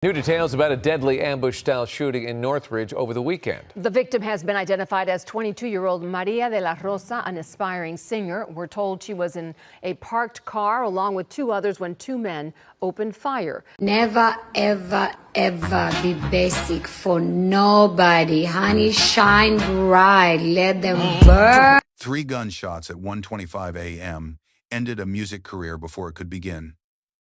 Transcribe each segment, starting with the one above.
New details about a deadly ambush-style shooting in Northridge over the weekend. The victim has been identified as 22-year-old Maria Delarosa, an aspiring singer. We're told she was in a parked car along with two others when two men opened fire. Never, ever, ever be basic for nobody. Honey, shine bright. Let them burn. 3 gunshots at 1:25 a.m. ended a music career before it could begin.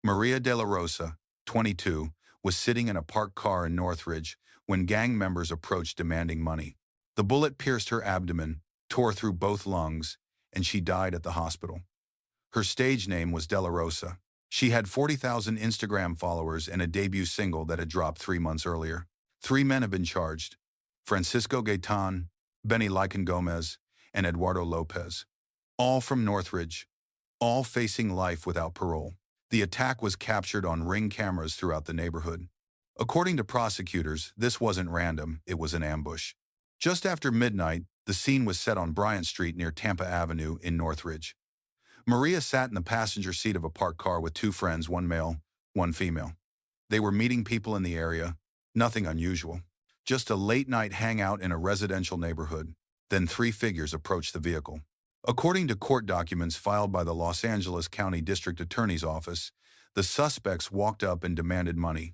Maria Delarosa, 22, was sitting in a parked car in Northridge when gang members approached demanding money. The bullet pierced her abdomen, tore through both lungs, and she died at the hospital. Her stage name was Delarosa. She had 40,000 Instagram followers and a debut single that had dropped 3 months earlier. 3 men have been charged: Francisco Gaytan, LiconGomez, and Eduardo Lopez. All from Northridge, all facing life without parole. The attack was captured on Ring cameras throughout the neighborhood. According to prosecutors, this wasn't random, it was an ambush. Just after midnight, the scene was set on Bryant Street near Tampa Avenue in Northridge. Maria sat in the passenger seat of a parked car with 2 friends, one male, one female. They were meeting people in the area, nothing unusual. Just a late-night hangout in a residential neighborhood. Then 3 figures approached the vehicle. According to court documents filed by the Los Angeles County District Attorney's Office, the suspects walked up and demanded money.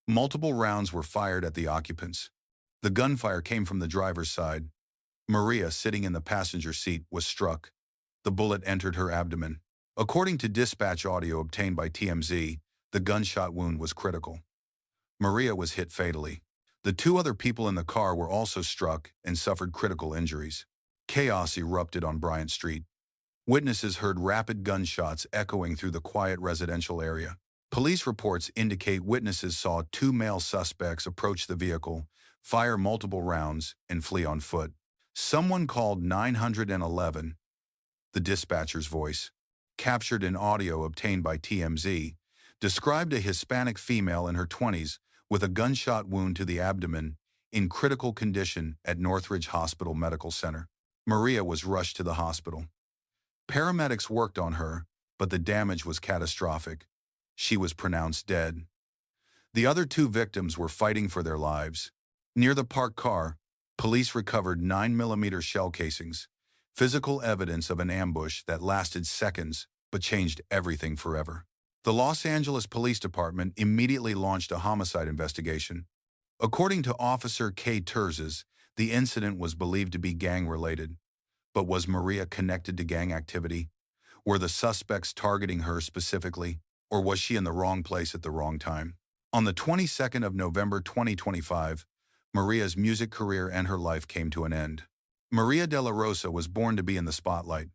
Multiple rounds were fired at the occupants. The gunfire came from the driver's side. Maria, sitting in the passenger seat, was struck. The bullet entered her abdomen. According to dispatch audio obtained by TMZ, the gunshot wound was critical. Maria was hit fatally. The 2 other people in the car were also struck and suffered critical injuries. Chaos erupted on Bryant Street. Witnesses heard rapid gunshots echoing through the quiet residential area. Police reports indicate witnesses saw 2 male suspects approach the vehicle, fire multiple rounds, and flee on foot. Someone called 911. The dispatcher's voice, captured in audio obtained by TMZ, described a Hispanic female in her 20s with a gunshot wound to the abdomen in critical condition at Northridge Hospital Medical Center. Maria was rushed to the hospital. Paramedics worked on her, but the damage was catastrophic. She was pronounced dead. The other 2 victims were fighting for their lives. Near the parked car, police recovered 9mm shell casings, physical evidence of an ambush that lasted seconds but changed everything forever. The Los Angeles Police Department immediately launched a homicide investigation. According to Officer K. Terzes, the incident was believed to be gang-related. But was Maria connected to gang activity? Were the suspects targeting her specifically, or was she in the wrong place at the wrong time? On the 22nd of November 2025, Maria's music career and her life came to an end. Maria Delarosa was born to be in the spotlight.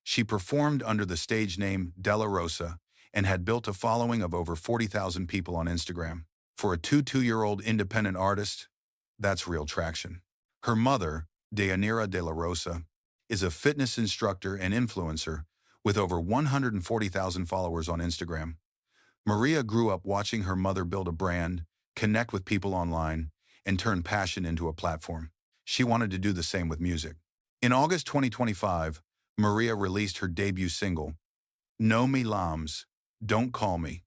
She performed under the stage name Delarosa and had built a following of over 40,000 people on Instagram. For a 22-year-old independent artist, that's real traction. Her mother, Delarosa Delarosa, is a fitness instructor and influencer with over 140,000 followers on Instagram. Maria grew up watching her mother build a brand, connect with people online, and turn passion into a platform. She wanted to do the same with music. In August 2025, Maria released her debut single, No Me Llames, Don't Call Me.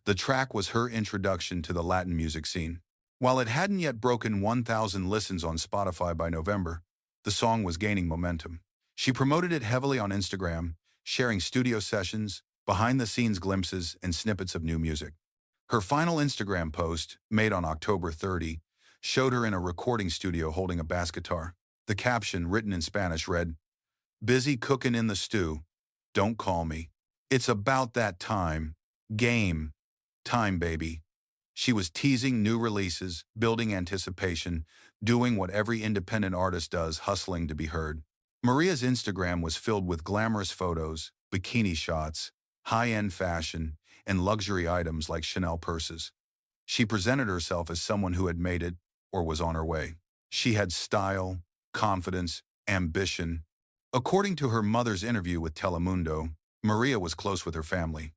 The track was her introduction to the Latin music scene. While it hadn't yet broken 1,000 listens on Spotify by November, the song was gaining momentum. She promoted it heavily on Instagram, sharing studio sessions, behind-the-scenes glimpses, and snippets of new music. Her final Instagram post, made on October 30, showed her in a recording studio holding a bass guitar. The caption, written in Spanish, read, "Busy cooking in the stew, don't call me. It's about that time, game, time baby." She was teasing new releases, building anticipation, doing what every independent artist does, hustling to be heard. Maria's Instagram was filled with glamorous photos, bikini shots, high-end fashion, and luxury items like Chanel purses. She presented herself as someone who had made it or was on her way. She had style, confidence, ambition. According to her mother's interview with Telemundo, Maria was close with her family.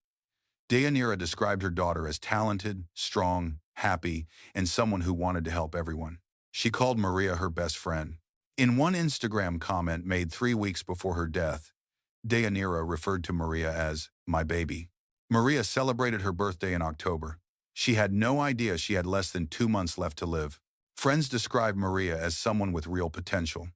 Delarosa described her daughter as talented, strong, happy, and someone who wanted to help everyone. She called Maria her best friend. In one Instagram comment made 3 weeks before her death, Delarosa referred to Maria as my baby. Maria celebrated her birthday in October. She had no idea she had less than 2 months left to live. Friends describe Maria as someone with real potential.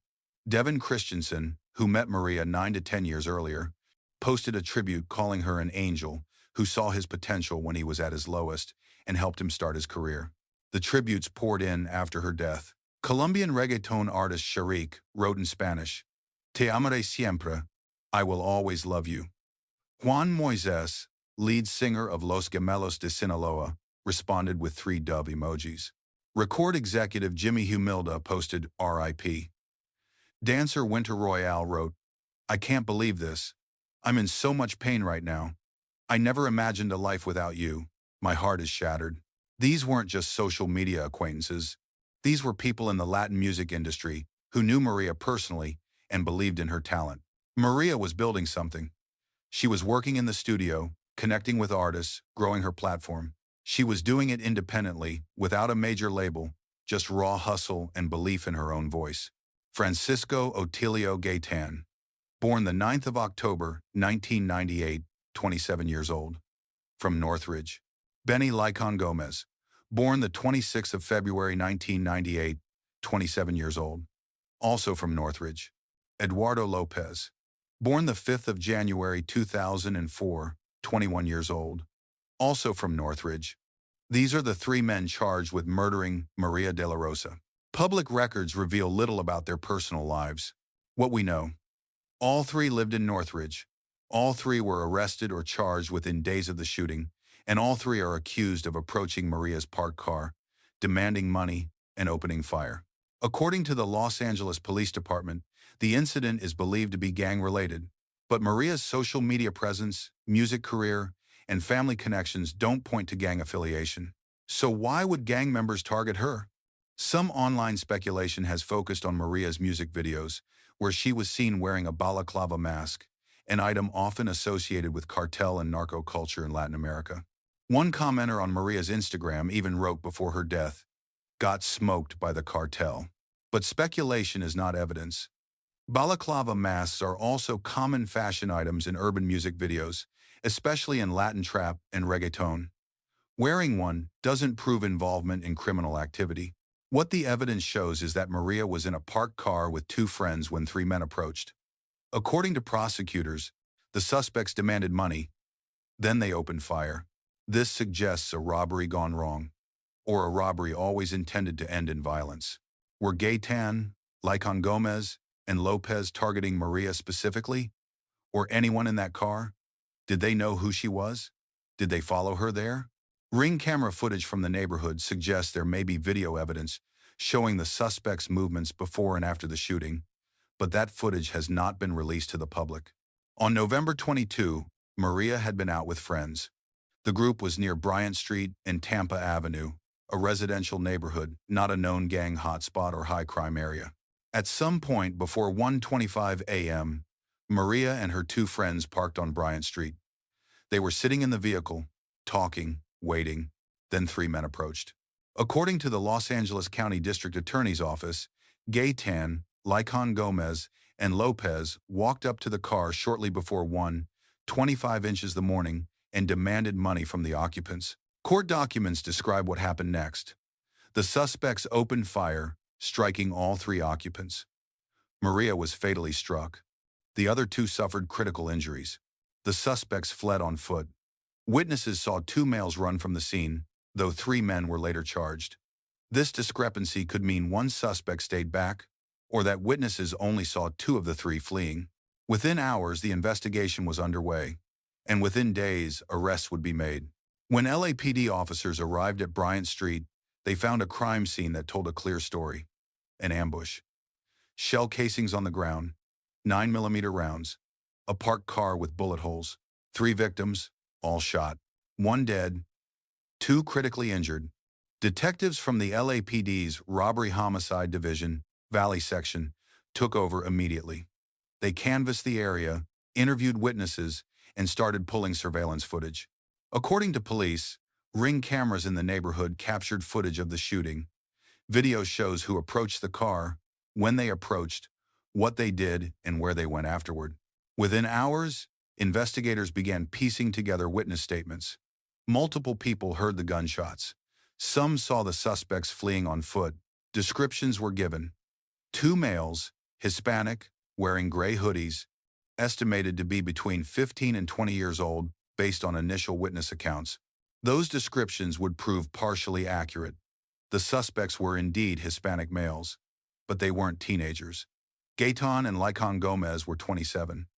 Devin Christensen, who met Maria 9 to 10 years earlier, posted a tribute calling her an angel who saw his potential when he was at his lowest and helped him start his career. The tributes poured in after her death. Colombian reggaeton artist Sharik wrote in Spanish, "Te amaré siempre, I will always love you." Juan Moises, lead singer of Los Gemelos de Sinaloa, responded with 3 dove emojis. Record executive Jimmy Humilda posted RIP. Dancer Winter Royale wrote, "I can't believe this. I'm in so much pain right now. I never imagined a life without you. My heart is shattered." These weren't just social media acquaintances. These were people in the Latin music industry who knew Maria personally and believed in her talent. Maria was building something. She was working in the studio, connecting with artists, growing her platform. She was doing it independently, without a major label, just raw hustle and belief in her own voice. Francisco Otilio Gaytan, born the 9th of October, 1998, 27 years old. From Northridge. Benny LiconGomez, born the 26th of February, 1998, 27 years old. Also from Northridge. Eduardo Lopez, born the 5th of January, 2004, 21 years old. Also from Northridge. These are the 3 men charged with murdering Maria Delarosa. Public records reveal little about their personal lives. What we know: all 3 lived in Northridge. All 3 were arrested or charged within days of the shooting, and all 3 are accused of approaching Maria's parked car, demanding money, and opening fire. According to the Los Angeles Police Department, the incident is believed to be gang-related, but Maria's social media presence, music career, and family connections don't point to gang affiliation. So why would gang members target her? Some online speculation has focused on Maria's music videos, where she was seen wearing a balaclava mask, an item often associated with cartel and narco culture in Latin America. One commenter on Maria's Instagram even wrote before her death, "Got smoked by the cartel." But speculation is not evidence. Balaclava masks are also common fashion items in urban music videos, especially in Latin trap and reggaeton. Wearing one doesn't prove involvement in criminal activity. What the evidence shows is that Maria was in a parked car with 2 friends when 3 men approached. According to prosecutors, the suspects demanded money. Then they opened fire. This suggests a robbery gone wrong, or a robbery always intended to end in violence. Were Gaytan, LiconGomez, and Lopez targeting Maria specifically? Or anyone in that car? Did they know who she was? Did they follow her there? Ring camera footage from the neighborhood suggests there may be video evidence showing the suspects' movements before and after the shooting, but that footage has not been released to the public. On November 22, Maria had been out with friends. The group was near Bryant Street and Tampa Avenue, a residential neighborhood, not a known gang hotspot or high-crime area. At some point before 1:25 a.m., Maria and her 2 friends parked on Bryant Street. They were sitting in the vehicle, talking, waiting. Then 3 men approached. According to the Los Angeles County District Attorney's Office, Gaytan, LiconGomez, and Lopez walked up to the car shortly before 1:25 inches the morning and demanded money from the occupants. Court documents describe what happened next. The suspects opened fire, striking all 3 occupants. Maria was fatally struck. The other 2 suffered critical injuries. The suspects fled on foot. Witnesses saw 2 males run from the scene, though 3 men were later charged. This discrepancy could mean one suspect stayed back, or that witnesses only saw 2 of the 3 fleeing. Within hours, the investigation was underway, and within days, arrests would be made. When LAPD officers arrived at Bryant Street, they found a crime scene that told a clear story: an ambush. Shell casings on the ground, 9mm rounds, a parked car with bullet holes, 3 victims, all shot, 1 dead, 2 critically injured. Detectives from the LAPD's Robbery Homicide Division, Valley Section, took over immediately. They canvassed the area, interviewed witnesses, and started pulling surveillance footage. According to police, Ring cameras in the neighborhood captured footage of the shooting. Video shows who approached the car, when they approached, what they did, and where they went afterward. Within hours, investigators began piecing together witness statements. Multiple people heard the gunshots. Some saw the suspects fleeing on foot. Descriptions were given. Two males, Hispanic, wearing gray hoodies, estimated to be between 15 and 20 years old based on initial witness accounts. Those descriptions would prove partially accurate. The suspects were indeed Hispanic males, but they weren't teenagers. Gaytan and LiconGomez were 27.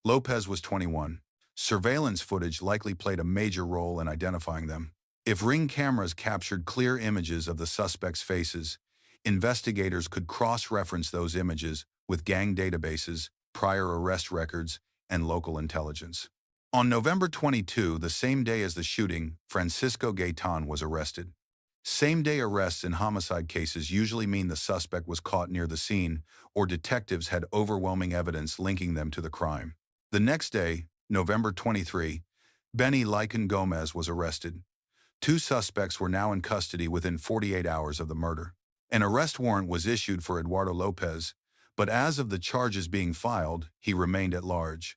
Lopez was 21. Surveillance footage likely played a major role in identifying them. If Ring cameras captured clear images of the suspects' faces, investigators could cross-reference those images with gang databases, prior arrest records, and local intelligence. On November 22, the same day as the shooting, Francisco Gaytan was arrested. Same-day arrests in homicide cases usually mean the suspect was caught near the scene or detectives had overwhelming evidence linking them to the crime. The next day, November 23, LiconGomez was arrested. Two suspects were now in custody within 48 hours of the murder. An arrest warrant was issued for Eduardo Lopez, but as of the charges being filed, he remained at large.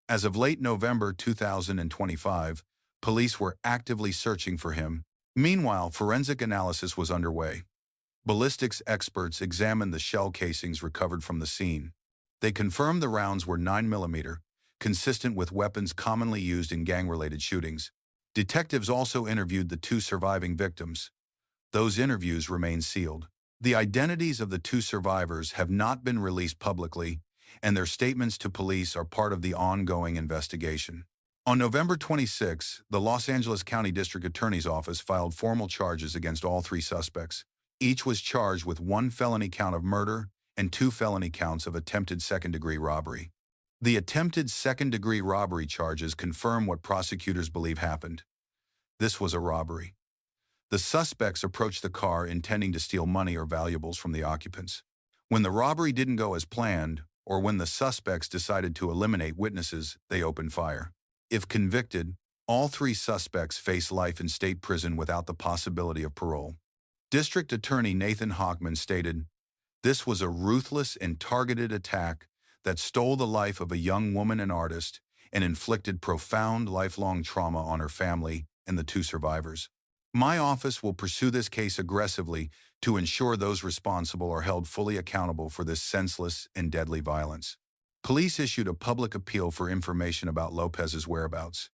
As of late November 2025, police were actively searching for him. Meanwhile, forensic analysis was underway. Ballistics experts examined the shell casings recovered from the scene. They confirmed the rounds were 9mm, consistent with weapons commonly used in gang-related shootings. Detectives also interviewed the two surviving victims. Those interviews remain sealed. The identities of the two survivors have not been released publicly, and their statements to police are part of the ongoing investigation. On November 26, the Los Angeles County District Attorney's Office filed formal charges against all three suspects. Each was charged with one felony count of murder and two felony counts of attempted second-degree robbery. The attempted second-degree robbery charges confirm what prosecutors believe happened. This was a robbery. The suspects approached the car intending to steal money or valuables from the occupants. When the robbery didn't go as planned, or when the suspects decided to eliminate witnesses, they opened fire. If convicted, all three suspects face life in state prison without the possibility of parole. District Attorney Nathan Hochman stated, "This was a ruthless and targeted attack that stole the life of a young woman and artist and inflicted profound lifelong trauma on her family and the two survivors. My office will pursue this case aggressively to ensure those responsible are held fully accountable for this senseless and deadly violence." Police issued a public appeal for information about Lopez's whereabouts.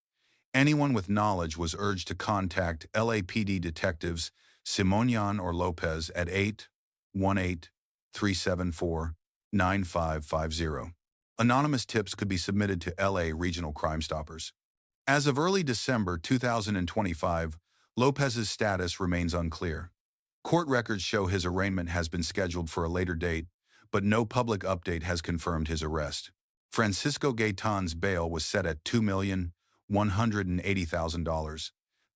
Anyone with knowledge was urged to contact LAPD detectives Simonian or Lopez at 818-374-9550. Anonymous tips could be submitted to LA Regional Crime Stoppers. As of early December 2025, Lopez's status remains unclear. Court records show his arraignment has been scheduled for a later date, but no public update has confirmed his arrest. Francisco Gaytan's bail was set at $2,180,000.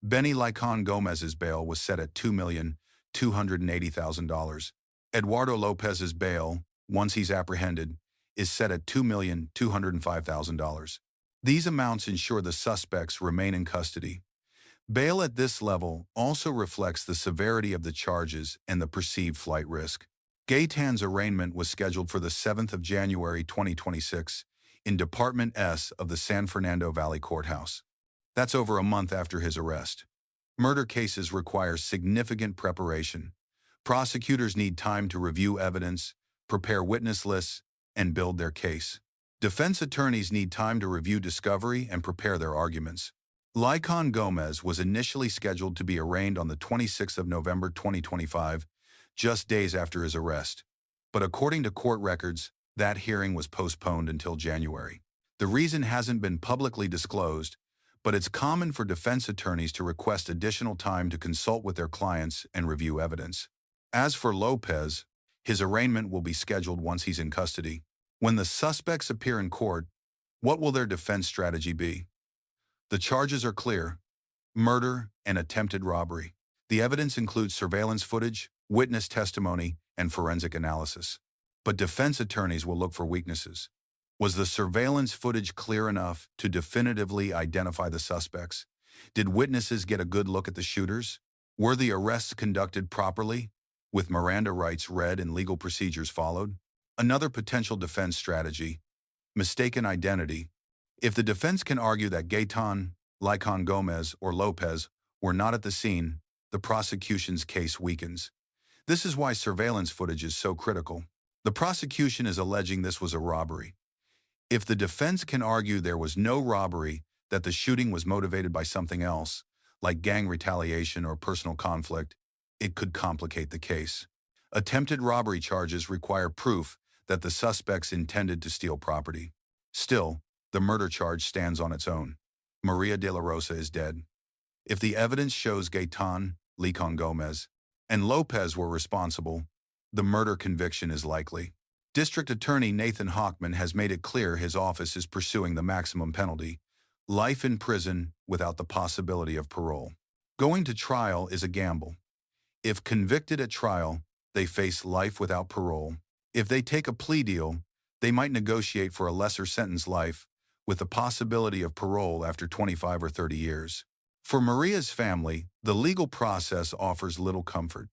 LiconGomez's bail was set at $2,280,000. Eduardo Lopez's bail, once he's apprehended, is set at $2,205,000. These amounts ensure the suspects remain in custody. Bail at this level also reflects the severity of the charges and the perceived flight risk. Gaytan's arraignment was scheduled for the 7th of January 2026 in Department S of the San Fernando Valley Courthouse. That's over a month after his arrest. Murder cases require significant preparation. Prosecutors need time to review evidence, prepare witness lists, and build their case. Defense attorneys need time to review discovery and prepare their arguments. LiconGomez was initially scheduled to be arraigned on the 26th of November 2025, just days after his arrest. But according to court records, that hearing was postponed until January. The reason hasn't been publicly disclosed, but it's common for defense attorneys to request additional time to consult with their clients and review evidence. As for Lopez, his arraignment will be scheduled once he's in custody. When the suspects appear in court, what will their defense strategy be? The charges are clear: murder and attempted robbery. The evidence includes surveillance footage, witness testimony, and forensic analysis. But defense attorneys will look for weaknesses. Was the surveillance footage clear enough to definitively identify the suspects? Did witnesses get a good look at the shooters? Were the arrests conducted properly, with Miranda rights read and legal procedures followed? Another potential defense strategy: mistaken identity. If the defense can argue that Gaytan LiconGomez, or Lopez were not at the scene, the prosecution's case weakens. This is why surveillance footage is so critical. The prosecution is alleging this was a robbery. If the defense can argue there was no robbery, that the shooting was motivated by something else, like gang retaliation or personal conflict, it could complicate the case. Attempted robbery charges require proof that the suspects intended to steal property. Still, the murder charge stands on its own. Maria Delarosa is dead. If the evidence shows Gaytan, LiconGomez, and Lopez were responsible, the murder conviction is likely. District Attorney Nathan Hochman has made it clear his office is pursuing the maximum penalty, life in prison without the possibility of parole. Going to trial is a gamble. If convicted at trial, they face life without parole. If they take a plea deal, they might negotiate for a lesser sentence life, with the possibility of parole after 25 or 30 years. For Maria's family, the legal process offers little comfort.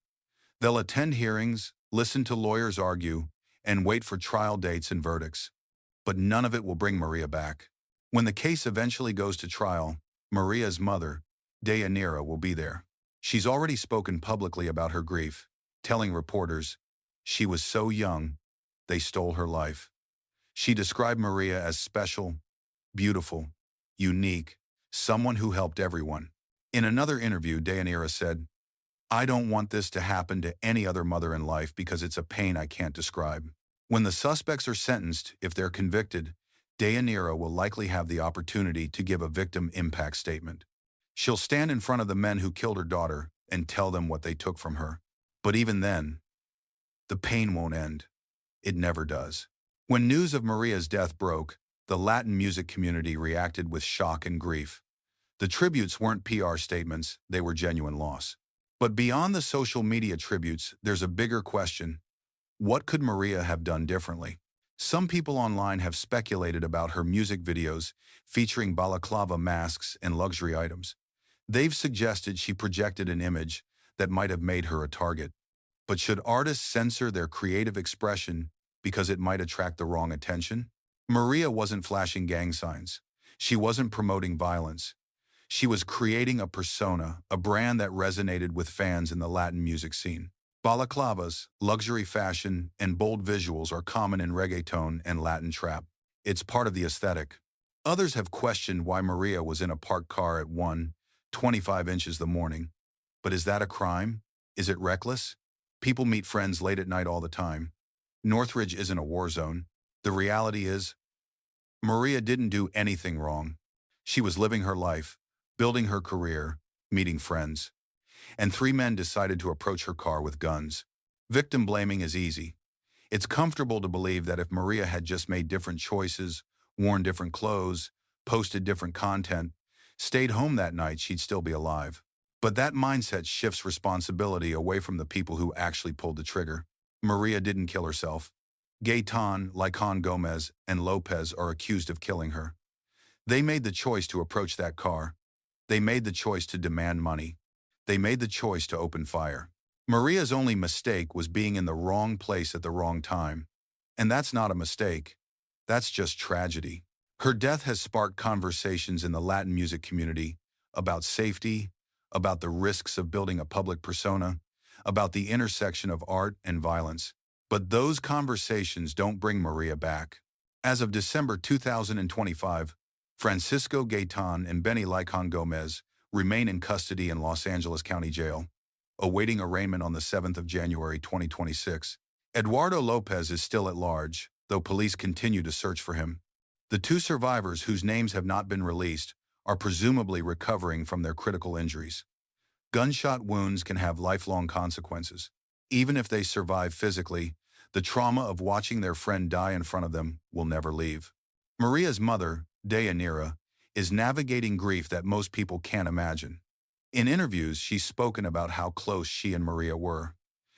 They'll attend hearings, listen to lawyers argue, and wait for trial dates and verdicts. But none of it will bring Maria back. When the case eventually goes to trial, Maria's mother, Delarosa, will be there. She's already spoken publicly about her grief, telling reporters, "She was so young, they stole her life." She described Maria as special, beautiful, unique, someone who helped everyone. In another interview, Delarosa said, "I don't want this to happen to any other mother in life because it's a pain I can't describe." When the suspects are sentenced, if they're convicted, Delarosa will likely have the opportunity to give a victim impact statement. She'll stand in front of the men who killed her daughter and tell them what they took from her. But even then, the pain won't end. It never does. When news of Maria's death broke, the Latin music community reacted with shock and grief. The tributes weren't PR statements, they were genuine loss. But beyond the social media tributes, there's a bigger question. What could Maria have done differently? Some people online have speculated about her music videos featuring balaclava masks and luxury items. They've suggested she projected an image that might have made her a target. But should artists censor their creative expression because it might attract the wrong attention? Maria wasn't flashing gang signs. She wasn't promoting violence. She was creating a persona, a brand that resonated with fans in the Latin music scene. Balaclavas, luxury fashion, and bold visuals are common in reggaeton and Latin trap. It's part of the aesthetic. Others have questioned why Maria was in a parked car at 1:25 inches the morning. But is that a crime? Is it reckless? People meet friends late at night all the time. Northridge isn't a war zone. The reality is, Maria didn't do anything wrong. She was living her life, building her career, meeting friends. And three men decided to approach her car with guns. Victim blaming is easy. It's comfortable to believe that if Maria had just made different choices, worn different clothes, posted different content, stayed home that night, she'd still be alive. But that mindset shifts responsibility away from the people who actually pulled the trigger. Maria didn't kill herself. Gaytan, LiconGomez, and Lopez are accused of killing her. They made the choice to approach that car. They made the choice to demand money. They made the choice to open fire. Maria's only mistake was being in the wrong place at the wrong time. And that's not a mistake. That's just tragedy. Her death has sparked conversations in the Latin music community about safety, about the risks of building a public persona, about the intersection of art and violence. But those conversations don't bring Maria back. As of December 2025, Francisco Gaytan and Benny LiconGomez remain in custody in Los Angeles County Jail, awaiting arraignment on the 7th of January 2026. Eduardo Lopez is still at large, though police continue to search for him. The two survivors, whose names have not been released, are presumably recovering from their critical injuries. Gunshot wounds can have lifelong consequences. Even if they survive physically, the trauma of watching their friend die in front of them will never leave. Maria's mother, Delarosa, is navigating grief that most people can't imagine. In interviews, she's spoken about how close she and Maria were.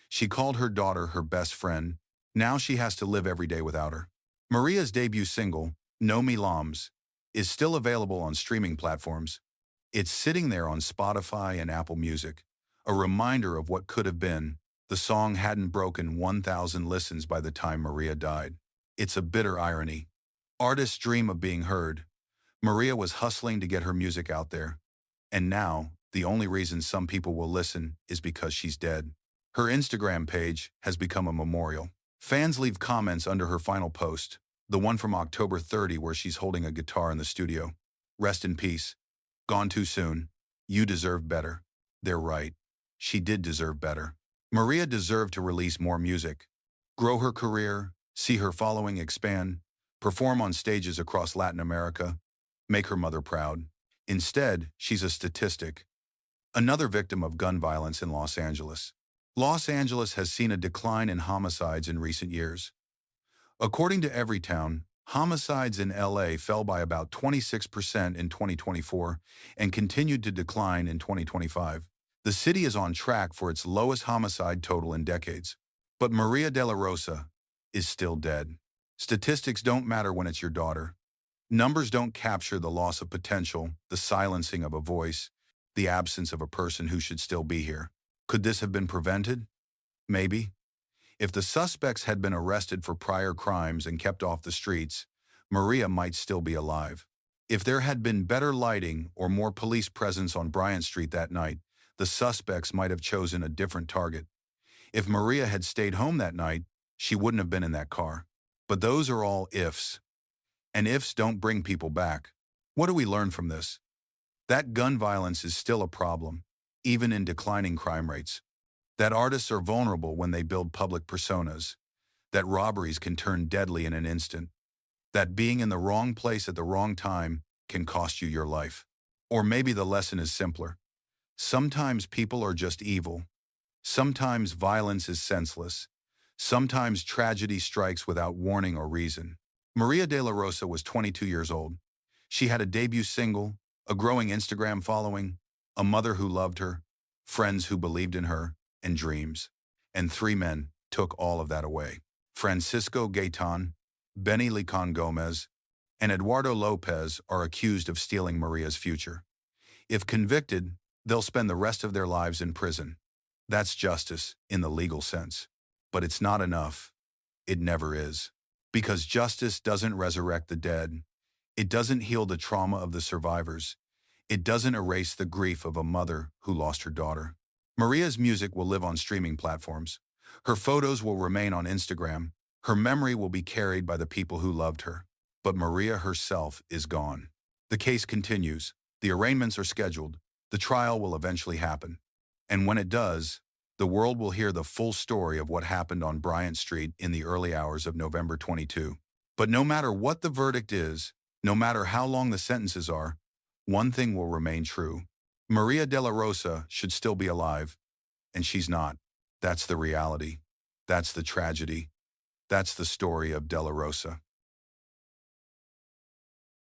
She called her daughter her best friend. Now she has to live every day without her. Maria's debut single, No Me Llames, is still available on streaming platforms. It's sitting there on Spotify and Apple Music, a reminder of what could have been. The song hadn't broken 1,000 listens by the time Maria died. It's a bitter irony. Artists dream of being heard, Maria was hustling to get her music out there. And now, the only reason some people will listen is because she's dead. Her Instagram page has become a memorial. Fans leave comments under her final post, the one from October 30 where she's holding a guitar in the studio. Rest in peace. Gone too soon. You deserve better. They're right. She did deserve better. Maria deserved to release more music, grow her career, see her following expand, perform on stages across Latin America, make her mother proud. Instead, she's a statistic. Another victim of gun violence in Los Angeles. Los Angeles has seen a decline in homicides in recent years. According to Everytown, homicides in LA fell by about 26% in 2024 and continued to decline in 2025. The city is on track for its lowest homicide total in decades. But Maria Delarosa is still dead. Statistics don't matter when it's your daughter. Numbers don't capture the loss of potential, the silencing of a voice, the absence of a person who should still be here. Could this have been prevented? Maybe. If the suspects had been arrested for prior crimes and kept off the streets, Maria might still be alive. If there had been better lighting or more police presence on Bryant Street that night, the suspects might have chosen a different target. If Maria had stayed home that night, she wouldn't have been in that car. But those are all ifs. And ifs don't bring people back. What do we learn from this? That gun violence is still a problem, even in declining crime rates. That artists are vulnerable when they build public personas. That robberies can turn deadly in an instant. That being in the wrong place at the wrong time can cost you your life. Or maybe the lesson is simpler. Sometimes people are just evil. Sometimes violence is senseless. Sometimes tragedy strikes without warning or reason. Maria Delarosa was 22 years old. She had a debut single, a growing Instagram following, a mother who loved her, friends who believed in her, and dreams. And 3 men took all of that away. Francisco Gaytan, Benny LiconGomez, and Eduardo Lopez are accused of stealing Maria's future. If convicted, they'll spend the rest of their lives in prison. That's justice in the legal sense. But it's not enough. It never is. Because justice doesn't resurrect the dead. It doesn't heal the trauma of the survivors. It doesn't erase the grief of a mother who lost her daughter. Maria's music will live on streaming platforms. Her photos will remain on Instagram. Her memory will be carried by the people who loved her. But Maria herself is gone. The case continues. The arraignments are scheduled. The trial will eventually happen. And when it does, the world will hear the full story of what happened on Bryant Street in the early hours of November 22. But no matter what the verdict is, no matter how long the sentences are, one thing will remain true. Maria Delarosa should still be alive, and she's not. That's the reality. That's the tragedy. That's the story of Delarosa.